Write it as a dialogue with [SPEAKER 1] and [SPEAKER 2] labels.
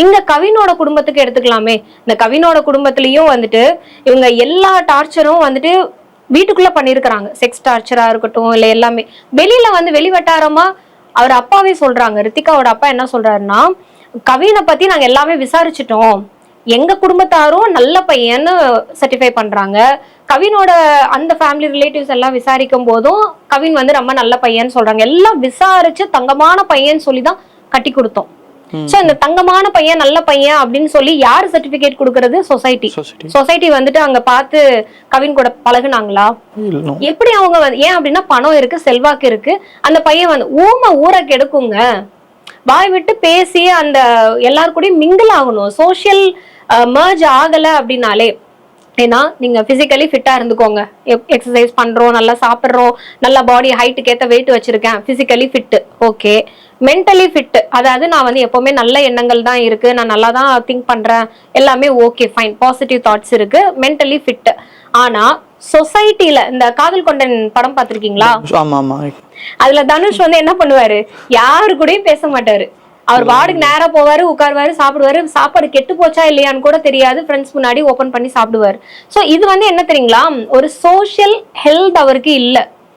[SPEAKER 1] இங்க கவினோட குடும்பத்துக்கு எடுத்துக்கலாமே. இந்த கவினோட குடும்பத்திலயும் வந்துட்டு இவங்க எல்லா டார்ச்சரும் வந்துட்டு வீட்டுக்குள்ள பண்ணிருக்கிறாங்க. செக்ஸ் டார்ச்சரா இருக்கட்டும், இல்ல எல்லாமே வெளியில வந்து வெளிவட்டாரமா அவர் அப்பாவே சொல்றாங்க. ரித்திகாவோட அப்பா என்ன சொல்றாருன்னா, கவினை பத்தி நாங்க எல்லாமே விசாரிச்சுட்டோம், எங்க குடும்பத்தாரும் நல்ல பையன்னு சர்டிஃபை பண்றாங்க. கவினோட அந்த ஃபேமிலி ரிலேட்டிவ்ஸ் எல்லாம் விசாரிக்கும் போதும் கவின் வந்து ரொம்ப நல்ல பையன்னு சொல்றாங்க. எல்லாம் விசாரிச்சு தங்கமான பையன் சொல்லிதான் கட்டி கொடுத்தோம். சோ இந்த தங்கமான பையன் நல்ல பையன் அப்படின்னு சொல்லி யாரு சர்டிபிகேட் கொடுக்கறது? சொசைட்டி. சொசைட்டி வந்துட்டு அங்க பார்த்து கவின் கூட பழகுனாங்களா? எப்படி அவங்க வந்து ஏன் அப்படின்னா பணம் இருக்கு, செல்வாக்கு இருக்கு. அந்த பையன் வந்து ஊரை கெடுக்குங்க. வாய் விட்டு பேசி அந்த எல்லாரு கூடயும் மிங்கிள் ஆகணும். சோசியல் மர்ஜ் ஆகல அப்படின்னாலே, ஏன்னா நீங்க பிசிக்கலி ஃபிட்டா இருந்துக்கோங்க, எக்ஸசைஸ் பண்றோம், நல்லா சாப்பிடுறோம், நல்லா பாடி ஹைட்டுக்கு ஏத்த வெயிட் வச்சிருக்கேன், physically fit okay. Mentally fit, அதாவது நான் வந்து எப்பவுமே நல்ல எண்ணங்கள் தான் இருக்கு, நான் நல்லா தான் திங்க் பண்றேன், எல்லாமே ஓகே ஃபைன், பாசிட்டிவ் தாட்ஸ் இருக்கு, மென்டலி ஃபிட். ஆனா சொசைட்டில இந்த காதல் கொண்டன் படம் பாத்திருக்கீங்களா? அதுல தனுஷ் வந்து என்ன பண்ணுவாரு, யாரு கூடயும் பேச மாட்டாரு. அவர் வார்டுக்கு நேரா போவாரு, உட்காருவாரு, சாப்பிடுவாரு. சாப்பாடு கெட்டு போச்சா இல்லையான்னு கூட தெரியாது, ஃப்ரெண்ட்ஸ் முன்னாடி ஓபன் பண்ணி சாப்பிடுவாரு. சோ இது வந்து என்ன தெரியுங்களா, ஒரு சோசியல் ஹெல்த் அவருக்கு இல்ல.